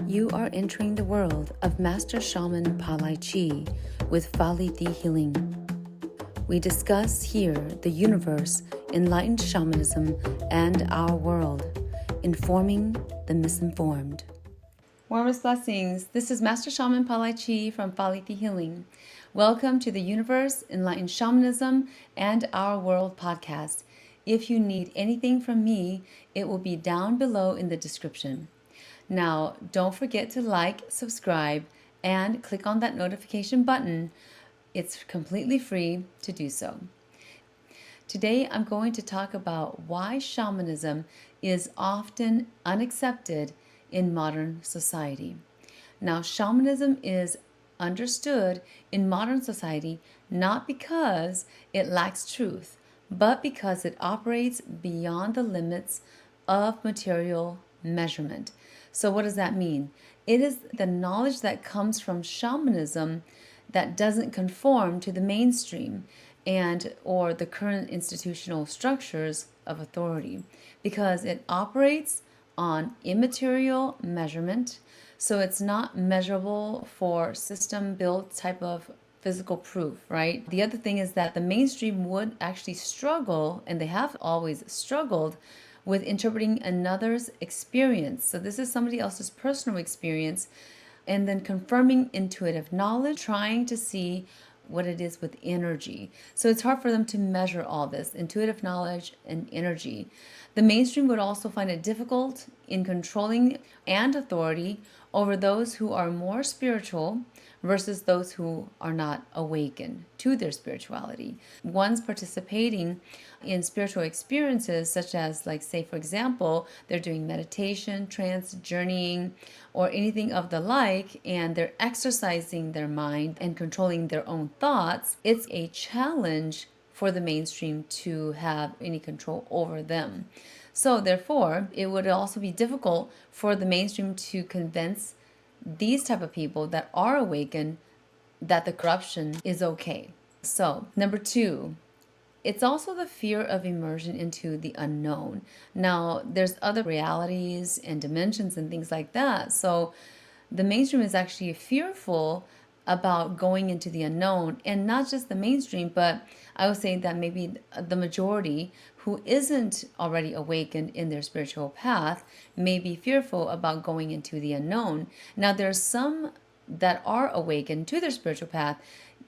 You are entering the world of Master Shaman Palai Chi with Faliti Healing. We discuss here the universe, enlightened shamanism, and our world, informing the misinformed. Warmest blessings. This is Master Shaman Palai Chi from Faliti Healing. Welcome to the Universe, Enlightened Shamanism, and Our World podcast. If you need anything from me, it will be down below in the description. Now, don't forget to like, subscribe, and click on that notification button. It's completely free to do so. Today, I'm going to talk about why shamanism is often unaccepted in modern society. Now, shamanism is understood in modern society not because it lacks truth, but because it operates beyond the limits of material measurement. So what does that mean? It is the knowledge that comes from shamanism that doesn't conform to the mainstream or the current institutional structures of authority, because it operates on immaterial measurement. So it's not measurable for system-built type of physical proof, right? The other thing is that the mainstream would actually struggle, and they have always struggled, with interpreting another's experience. So this is somebody else's personal experience, and then confirming intuitive knowledge, trying to see what it is with energy. So it's hard for them to measure all this, intuitive knowledge and energy. The mainstream would also find it difficult in controlling and authority over those who are more spiritual versus those who are not awakened to their spirituality. Ones participating in spiritual experiences, such as, like, say, for example, they're doing meditation, trance, journeying, or anything of the like, and they're exercising their mind and controlling their own thoughts, it's a challenge for the mainstream to have any control over them. So therefore, it would also be difficult for the mainstream to convince these type of people that are awakened that the corruption is okay. So, number 2, it's also the fear of immersion into the unknown. Now, there's other realities and dimensions and things like that. So the mainstream is actually fearful about going into the unknown, and not just the mainstream, but I would say that maybe the majority who isn't already awakened in their spiritual path may be fearful about going into the unknown. Now, there's some that are awakened to their spiritual path,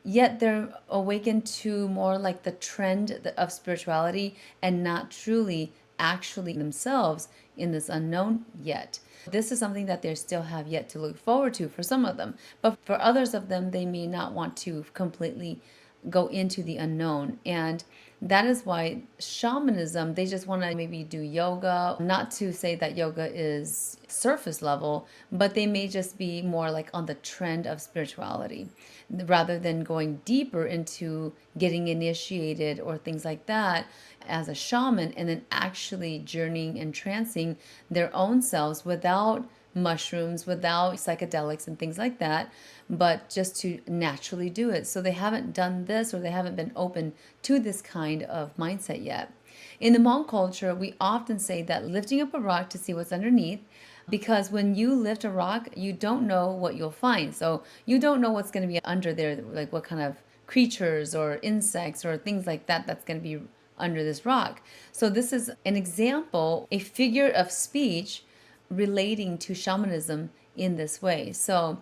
yet they're awakened to more like the trend of spirituality and not truly actually themselves in this unknown yet. This is something that they still have yet to look forward to for some of them. But for others of them, they may not want to completely go into the unknown. And that is why shamanism, they just want to maybe do yoga. Not to say that yoga is surface level, but they may just be more like on the trend of spirituality rather than going deeper into getting initiated or things like that as a shaman, and then actually journeying and trancing their own selves without mushrooms, without psychedelics and things like that, but just to naturally do it. So they haven't done this, or they haven't been open to this kind of mindset yet. In the Hmong culture, we often say that lifting up a rock to see what's underneath, because when you lift a rock, you don't know what you'll find. So you don't know what's going to be under there, like what kind of creatures or insects or things like that that's going to be under this rock. So this is an example, a figure of speech relating to shamanism in this way. So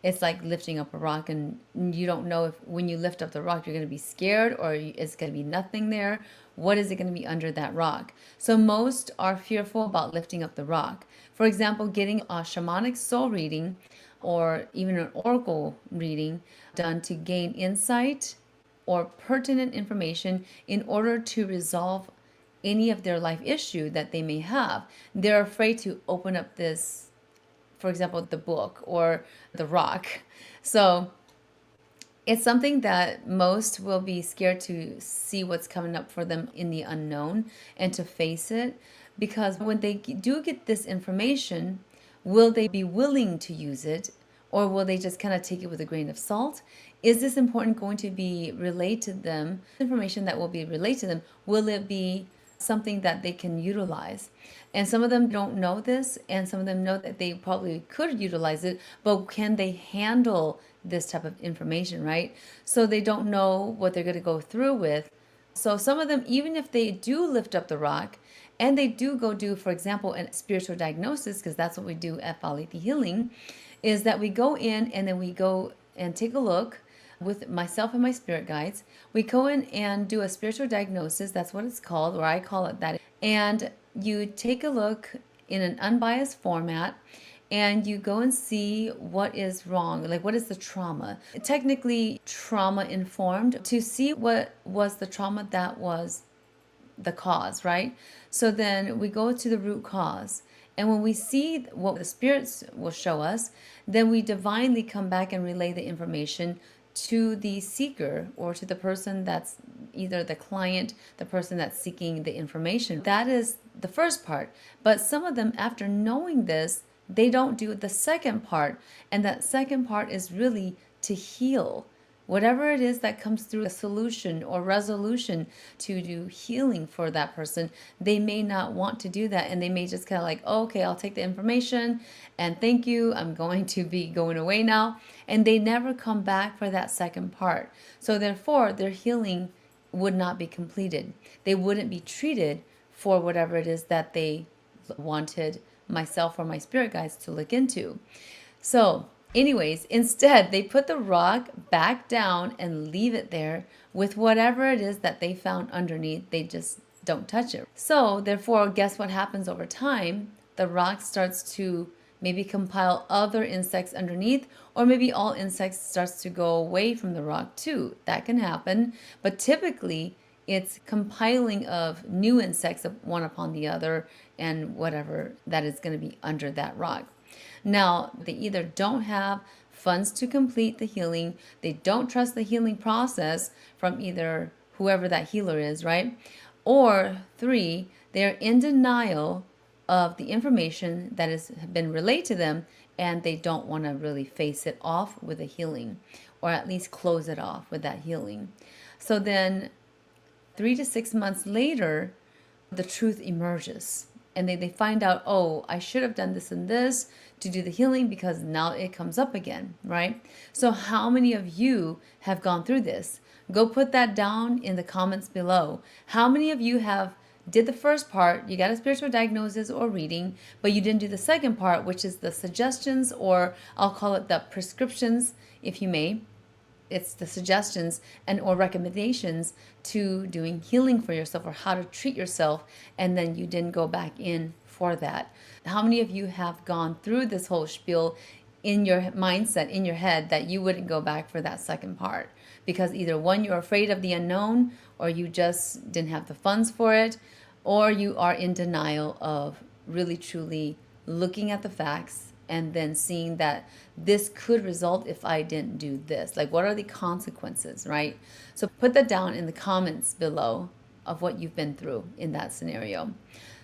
it's like lifting up a rock, and you don't know if when you lift up the rock you're going to be scared or it's going to be nothing there. What is it going to be under that rock? So most are fearful about lifting up the rock. For example, getting a shamanic soul reading or even an oracle reading done to gain insight or pertinent information in order to resolve any of their life issue that they may have. They're afraid to open up this, for example, the book or the rock. So it's something that most will be scared to see what's coming up for them in the unknown and to face it, because when they do get this information, will they be willing to use it, or will they just kind of take it with a grain of salt? Is this important going to be relayed to them? Information that will be relayed to them, will it be something that they can utilize. And some of them don't know this, and some of them know that they probably could utilize it, but can they handle this type of information, right? So they don't know what they're going to go through with. So some of them, even if they do lift up the rock and they do go do, for example, a spiritual diagnosis, because that's what we do at Faliti Healing, is that we go in and then we go and take a look with myself and my spirit guides. We go in and do a spiritual diagnosis. That's what it's called, or I call it that. And you take a look in an unbiased format and you go and see what is wrong, like what is the trauma. Technically, trauma informed, to see what was the trauma that was the cause, right? So then we go to the root cause. And when we see what the spirits will show us, then we divinely come back and relay the information to the seeker, or to the person that's either the client, the person that's seeking the information. That is the first part. But some of them, after knowing this, they don't do the second part. And that second part is really to heal. Whatever it is that comes through a solution or resolution to do healing for that person, they may not want to do that. And they may just kind of like, oh, okay, I'll take the information and thank you. I'm going to be going away now. And they never come back for that second part. So therefore, their healing would not be completed. They wouldn't be treated for whatever it is that they wanted myself or my spirit guides to look into. So anyways, instead, they put the rock back down and leave it there with whatever it is that they found underneath. They just don't touch it. So therefore, guess what happens over time? The rock starts to maybe compile other insects underneath, or maybe all insects starts to go away from the rock too. That can happen. But typically, it's compiling of new insects one upon the other and whatever that is going to be under that rock. Now, they either don't have funds to complete the healing, they don't trust the healing process from either whoever that healer is, right? Or 3, they're in denial of the information that has been relayed to them, and they don't want to really face it off with a healing, or at least close it off with that healing. So then 3 to 6 months later, the truth emerges. And they find out, oh, I should have done this and this to do the healing, because now it comes up again, right? So how many of you have gone through this? Go put that down in the comments below. How many of you have did the first part, you got a spiritual diagnosis or reading, but you didn't do the second part, which is the suggestions, or I'll call it the prescriptions, if you may. It's the suggestions and or recommendations to doing healing for yourself, or how to treat yourself, and then you didn't go back in for that. How many of you have gone through this whole spiel in your mindset, in your head, that you wouldn't go back for that second part? Because either one, you're afraid of the unknown, or you just didn't have the funds for it, or you are in denial of really truly looking at the facts and then seeing that this could result if I didn't do this. Like, what are the consequences, right? So put that down in the comments below of what you've been through in that scenario.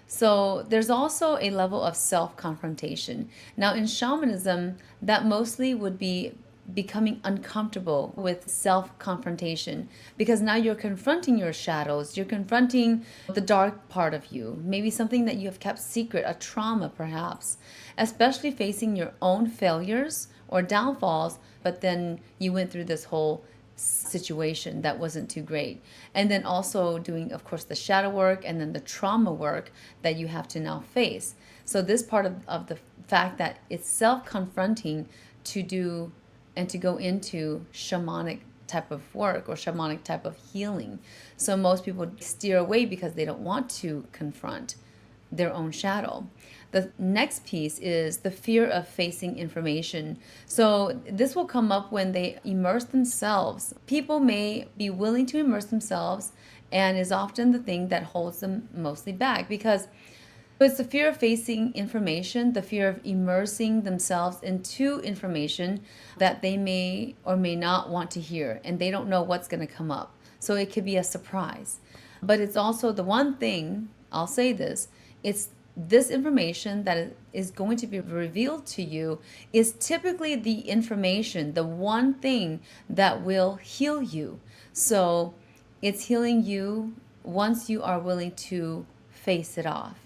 So there's also a level of self-confrontation. Now in shamanism, that mostly would be becoming uncomfortable with self-confrontation, because now you're confronting your shadows, you're confronting the dark part of you, maybe something that you have kept secret, a trauma perhaps, especially facing your own failures or downfalls, but then you went through this whole situation that wasn't too great. And then also doing, of course, the shadow work and then the trauma work that you have to now face. So this part of the fact that it's self-confronting to do and to go into shamanic type of work or shamanic type of healing. So most people steer away because they don't want to confront their own shadow. The next piece is the fear of facing information. So this will come up when they immerse themselves. People may be willing to immerse themselves, and is often the thing that holds them mostly back, because it's the fear of facing information, the fear of immersing themselves into information that they may or may not want to hear, and they don't know what's going to come up. So it could be a surprise. But it's also the one thing, I'll say this, it's this information that is going to be revealed to you is typically the information, the one thing that will heal you. So it's healing you once you are willing to face it off.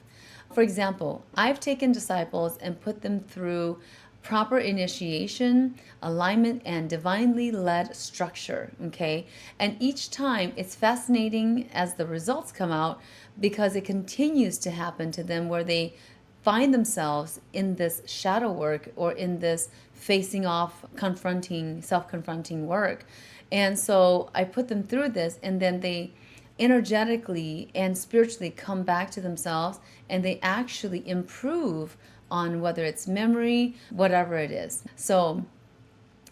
For example, I've taken disciples and put them through proper initiation, alignment, and divinely led structure, okay? And each time it's fascinating as the results come out because it continues to happen to them where they find themselves in this shadow work or in this facing off, confronting, self-confronting work. And so I put them through this, and then they energetically and spiritually come back to themselves, and they actually improve on whether it's memory, whatever it is. So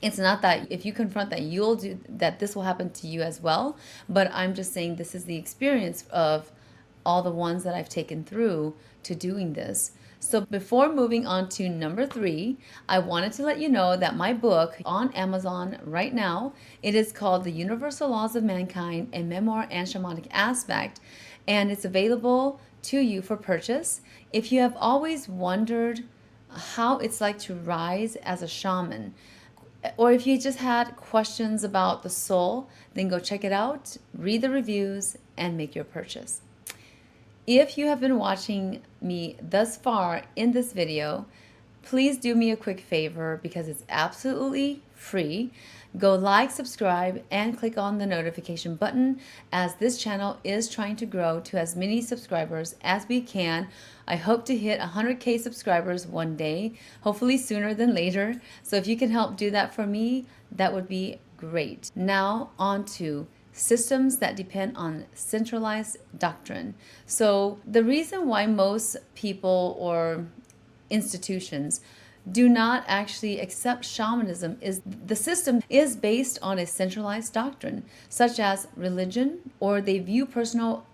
it's not that if you confront that, you'll do that, this will happen to you as well. But I'm just saying this is the experience of all the ones that I've taken through to doing this. So before moving on to number 3, I wanted to let you know that my book on Amazon right now, it is called The Universal Laws of Mankind, a Memoir and Shamanic Aspect, and it's available to you for purchase. If you have always wondered how it's like to rise as a shaman, or if you just had questions about the soul, then go check it out, read the reviews, and make your purchase. If you have been watching me thus far in this video, please do me a quick favor because it's absolutely free. Go like, subscribe, and click on the notification button as this channel is trying to grow to as many subscribers as we can. I hope to hit 100K subscribers one day, hopefully sooner than later. So if you can help do that for me, that would be great. Now on to systems that depend on centralized doctrine. So the reason why most people or institutions do not actually accept shamanism is the system is based on a centralized doctrine, such as religion, or they view personal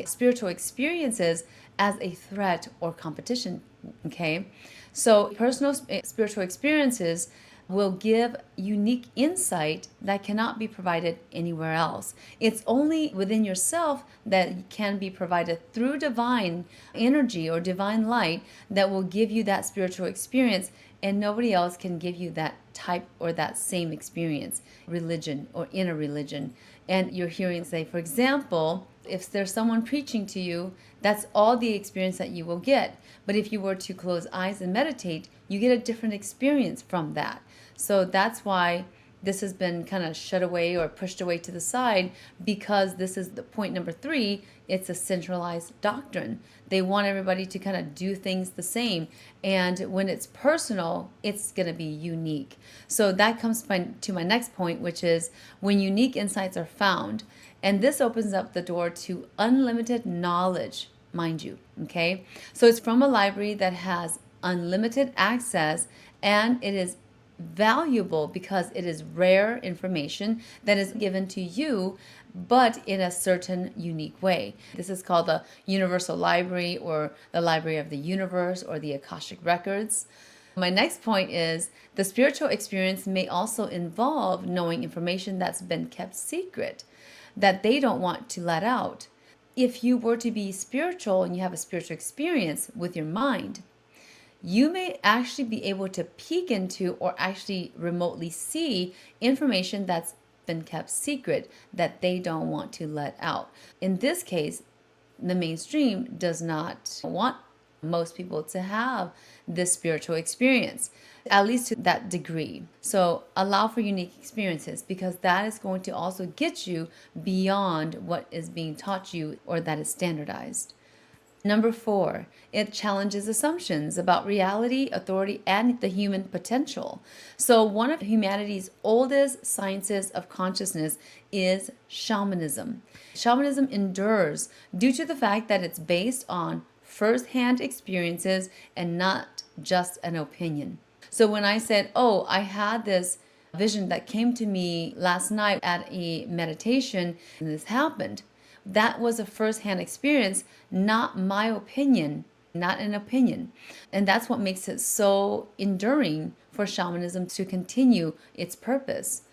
spiritual experiences as a threat or competition, okay? So personal spiritual experiences will give unique insight that cannot be provided anywhere else. It's only within yourself that can be provided through divine energy or divine light that will give you that spiritual experience, and nobody else can give you that type or that same experience, religion or inner religion. And you're hearing, say, for example, if there's someone preaching to you, that's all the experience that you will get. But if you were to close eyes and meditate, you get a different experience from that. So that's why this has been kind of shut away or pushed away to the side, because this is the point number 3. It's a centralized doctrine. They want everybody to kind of do things the same. And when it's personal, it's going to be unique. So that comes to my next point, which is when unique insights are found. And this opens up the door to unlimited knowledge, mind you, okay? So it's from a library that has unlimited access, and it is valuable because it is rare information that is given to you, but in a certain unique way. This is called the Universal Library, or the Library of the Universe, or the Akashic Records. My next point is the spiritual experience may also involve knowing information that's been kept secret, that they don't want to let out. If you were to be spiritual and you have a spiritual experience with your mind, you may actually be able to peek into or actually remotely see information that's been kept secret that they don't want to let out. In this case, the mainstream does not want most people to have this spiritual experience, at least to that degree. So allow for unique experiences, because that is going to also get you beyond what is being taught you or that is standardized. Number 4, it challenges assumptions about reality, authority, and the human potential. So one of humanity's oldest sciences of consciousness is shamanism. Shamanism endures due to the fact that it's based on first-hand experiences and not just an opinion. So when I said, oh, I had this vision that came to me last night at a meditation, and this happened, that was a first-hand experience, not my opinion, not an opinion. And that's what makes it so enduring for shamanism to continue its purpose.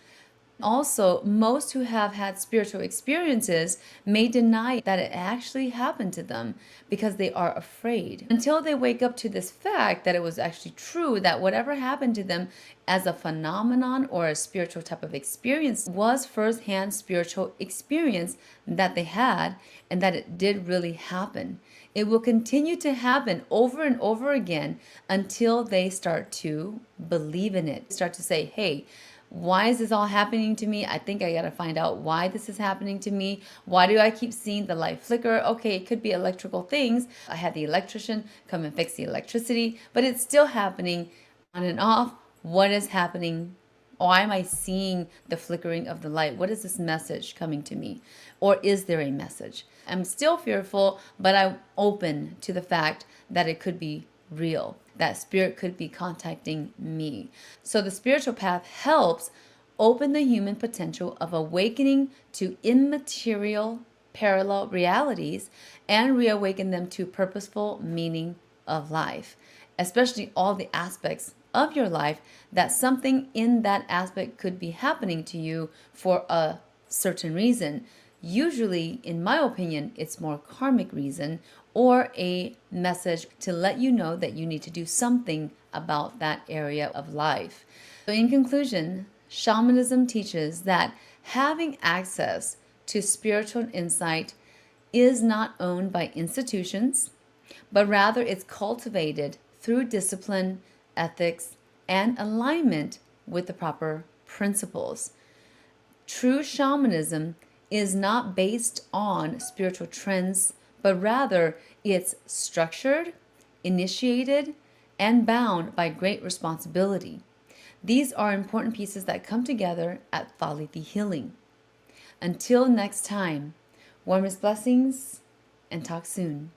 Also, most who have had spiritual experiences may deny that it actually happened to them because they are afraid. Until they wake up to this fact that it was actually true, that whatever happened to them as a phenomenon or a spiritual type of experience was first-hand spiritual experience that they had, and that it did really happen. It will continue to happen over and over again until they start to believe in it. Start to say, hey, why is this all happening to me? I think I got to find out why this is happening to me. Why do I keep seeing the light flicker? Okay, it could be electrical things. I had the electrician come and fix the electricity, but it's still happening on and off. What is happening? Why am I seeing the flickering of the light? What is this message coming to me? Or is there a message? I'm still fearful, but I'm open to the fact that it could be real, that spirit could be contacting me. So the spiritual path helps open the human potential of awakening to immaterial parallel realities and reawaken them to purposeful meaning of life, especially all the aspects of your life that something in that aspect could be happening to you for a certain reason. Usually, in my opinion, it's more karmic reason or a message to let you know that you need to do something about that area of life. So in conclusion, shamanism teaches that having access to spiritual insight is not owned by institutions, but rather it's cultivated through discipline, ethics, and alignment with the proper principles. True shamanism is not based on spiritual trends, but rather it's structured, initiated, and bound by great responsibility. These are important pieces that come together at Folly the Healing. Until next time, warmest blessings and talk soon.